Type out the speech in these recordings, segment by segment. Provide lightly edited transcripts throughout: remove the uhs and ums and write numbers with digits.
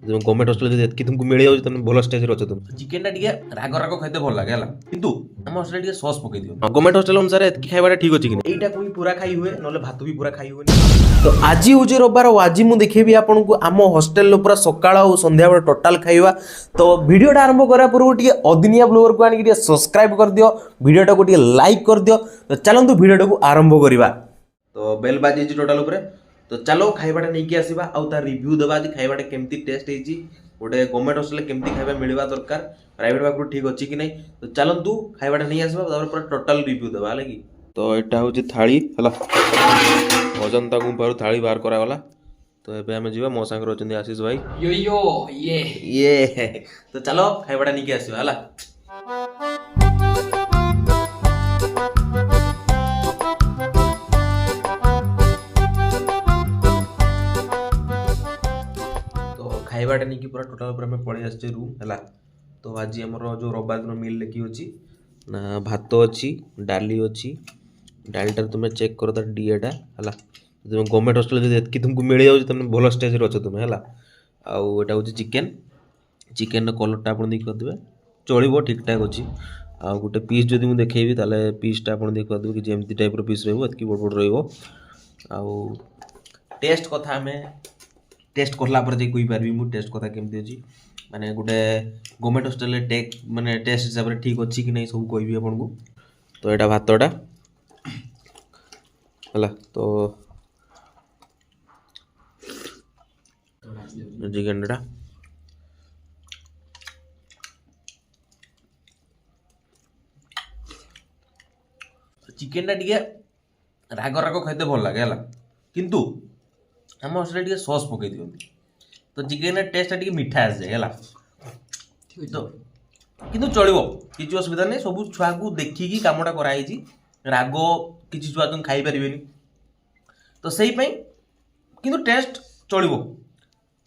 जो government hostel जब तुमको मिल जाऊँ तुम भल स्टेज अच्छे तुम चिकेन टा टे राग राग खाते भल लगे है कितु आम हॉस्टल टे सॉस पकई दियो गवर्नमेंट हॉस्टल अनुसार एतकी खाइबाटा ठीक अच्छे कि एटा कोई पूरा खाई हुए ना भात भी पूरा खाई हुए तो आज हूँ रविवार और आज मुझे देखेबी आपको आम हॉस्टल पूरा सकाळ और संध्या बेले टोटाल खाइबा तो वीडियोटा आरंभ करा पूर्व टे अदिनिया ब्लॉगर को आनिक सब्सक्राइब कर दियो वीडियोटा को टे लाइक कर दियो तो चलतु वीडियोटा को आरंभ करवा तो बेल बाजी टोटाल उपरे तो चलो खाइबाटा नहीं कि आसीबा आउ तार रिव्यू देबा जे खाइबाटा केमती टेस्ट हेजी गोटे गवर्नमेंट हॉस्टल केमती खाइबा मिलवा दरकार प्राइवेट बाकू ठीक अच्छी कि नहीं तो चलतु खाइबाटा नहीं आसीबा तापर पूरा टोटाल रिव्यू देबा लागि तो एटा होची थाली हला अजंता गुंपारु थाली बाहर करा वाला तो एबे हमें जीवा मो संग रचंदी आशीष भाई यो ये तो चलो खाइबाटा नहीं कि आसीबा हला खाइबाटा नहीं कि पूरा टोटाल पूरा में पड़े आसे रूम है तो आज आम जो रविवार दिन मिल लेखी अच्छी ना भात अच्छी डाली अच्छी डालीटा तुम्हें चेक कर तार डीएटा है तुम गवर्नमेंट हॉस्टल जब तुमको मिल जाऊँ तुम भल स्टेज अच्छे तुम्हें है आउटा हूँ चिकेन चिकेन कलरटा आप देखिए चलो ठीक ठाक अच्छी आ गोटे पीस जब मुझे देखेबी ताले पीसटा आप देखिए कि जमी टाइप पीस रही बड़ बड़ रेस्ट कथा आम टेस्ट करला पर जे कोई पारबी मु टेस्ट कथा केमती अछि माने गोटे गवर्नमेंट हॉस्टल टेक माने टेस्ट हिसाब रे ठीक अछि कि नहीं सब कहबी आपन को तो एटा भातटा हला तो चिकेनटा चिकेनटा टिके राग राग खाइते भल लागे हला किंतु आम हॉस्टल टे सॉस पकई दिखती तो चिकेन टेस्ट टे मीठा आस जाए है तो किंतु चलो किसी असुविधा नहीं सब छुआ को देखिकी कामटा कराई राग किसी छुआ तुम खाई पारे तो से किंतु टेस्ट चलो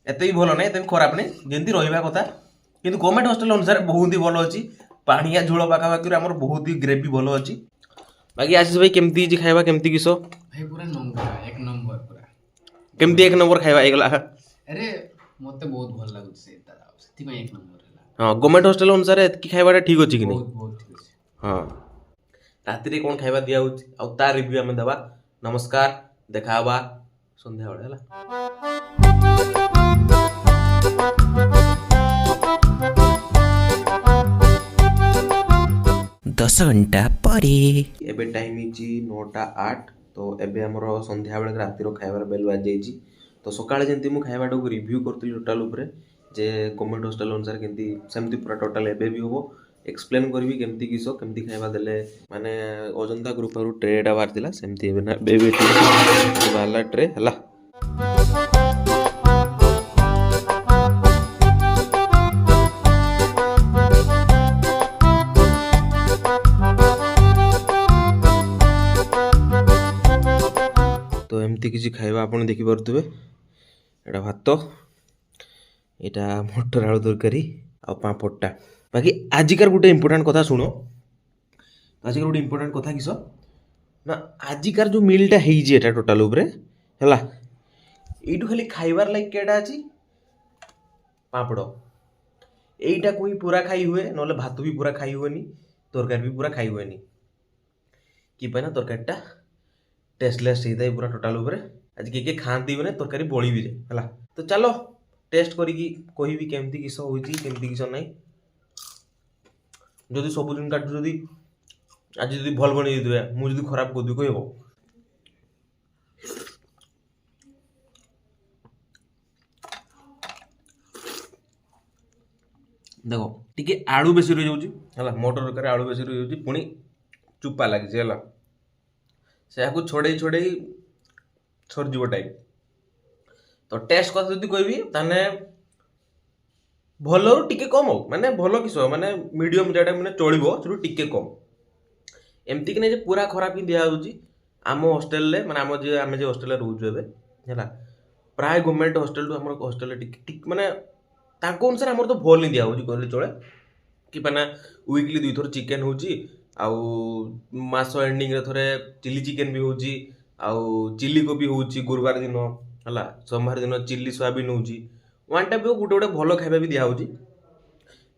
एत भी भल ना एत खराब नहीं जमी रहा कथा कि गवर्नमेंट हॉस्टल अनुसार बहुत ही भल अच्छी पानिया झोल पाखापाखि आम बहुत ही ग्रेवी भल अच्छी बाकी आशीष भाई केमती खाଇବା केमती किस भाई पूरा नंबर एक नंबर पूरा केमती एक नंबर खाଇବା ହେଇଗଲା अरे मते बहुत भल लागु से दादा सेति में एक नंबर है हां गवर्नमेंट हॉस्टल अनुसार एतकी खाइबाटा ठीक अछि कि नहीं बहुत ठीक अछि हां रात्रि रे कोन खाइबा दिया होछि आ तार रिव्यू हमें देबा नमस्कार देखाबा संध्या बेला हला 10 घंटा परे एबे टाइम हिची 9:08 तो एबे हमर संध्या बेला रात्रि रो खाइबार बेल बाज जाईची तो सकाळे जेंती मु खाइबाटा को रिव्यू करतली टोटल ऊपर जे गवर्नमेंट हॉस्टल अनुसार केंती सेमती पूरा टोटल एबे भी होबो एक्सप्लेन करबी केमती किसो केमती खाइबा देले माने अजंता ग्रुप रो ट्रेटा बाहर दिला सेमती एबे ना बेबी वाला ट्रे हला तो एमती किसी खाइबा आपन देखि परथुबे एटा भात एटा मटर आलू तरकारी आ पापड़टा बाकी आजिकार गोटे इंपोर्टेंट कथा सुनो आजिकार गोटे इंपोर्टेंट कथा किस ना आजिकार जो मिलटा हेइजी एटा टोटल उपरे हला एइटु खाली खाइबार लाइक केटा अछि पापड़ एइटा कोई पूरा खाई हुए नले भात भी पूरा खाई हुएनी तरकारी भी पूरा खाई हुएनी कि पाना तरकारीटा टेस्टलेस होता पूरा टोटाल ऊपर आज किए खाती मैंने तरकारी बड़ी भी जाए है तो चलो टेस्ट करी कहबी केमती किस होमती किस ना जदि सब दिन काटू जदि आज जदि भल बन मुझे खराब कर कह देख टी आलू बेसी रही जाऊँगी मटर तरकारी आलू बेसी रही जाऊँगी पुणी चुपा लगी है से छोड़े छोड़े सरजीव टाइम तो टेस्ट कथा जब कहबी ताने भल टिके कम हो माने भल किस माने मीडियम जेटा माने चलिबो सेटु टिके कम एमती कि नहीं पूरा खराब ही दिया होउची आम हॉस्टल रे माने आम जे आमे जे हॉस्टल रे रहउछु एबे हैला प्राय गवर्नमेंट हॉस्टल टू हमर हॉस्टल रे टिक माने ताको अनुसार हमर तो भल नहीं दिया होउची कहले चले कि पाना वीकली 2 थर चिकन होउची आउ मास एंडिंग रे थरे चिली चिकेन भी होउची आउ चिली कोबी होउची गुरुवार दिन हला सोमवार दिन चिली सोयाबीन होउची वन टाइम गोटे गोटे भल खाଇବା भी दिया होची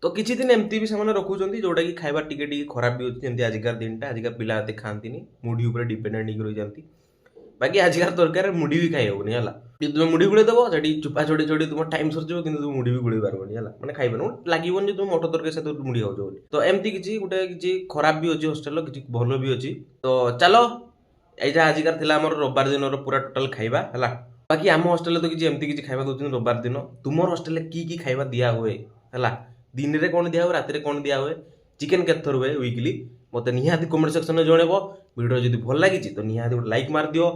तो किसी दिन एमती भी से रखुଛନ୍ତି जोटा कि खाଇବା टिके टिके खराब भी होची जेमती आजिकार दिनटा आजिकार पिला एते खांतीनी मुढ़ी ऊपर डिपेंडेंट नहीं रही जाती बाकी आजिकार तरकार मुढ़ी भी खाई होनी है तुम मुढ़ी गुड़े देव से चुपा छोड़ी छोड़ी तुम टाइम सरजिव कि तुम मुढ़ी भी गुड़े पारबनी है मैंने खाइबन लगे तुम मटर तरकारी सहित मुढ़ी खाओ बोली तो एमती किसी गोटे किसी खराब भी अच्छी हस्टेल किसी भल भी अच्छी तो चलो यहाँ आजिकार थिला हमर रविवार दिन पूरा टोटाल खाइबा है बाकी आम हस्टेल तो किसी एमती किसी खाइबा दउछन रविवार दिन तुम हस्टेल की खाइबा दिया हुए है दिन में कौन दिया हुए रात में कौन दिया हुए चिकेन केथर हुए वीकली मत निहाती कमेंट सेक्शन में जनइब वीडियो जब भल लगी तो निहाती गोटे लाइक मार दियो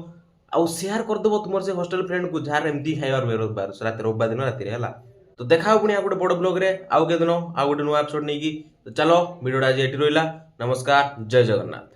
आउ शेयर करदेव तुम से हस्टेल फ्रेंड को जार एमती खाइबार हुए रविवार दिन राति है तो देखा पुणी गोटे बड़ ब्लॉग रे आउ के दिन आउ गोटे नुआ एपिसोड नहीं तो चलो वीडियो आज ये रहा नमस्कार जय जगन्नाथ।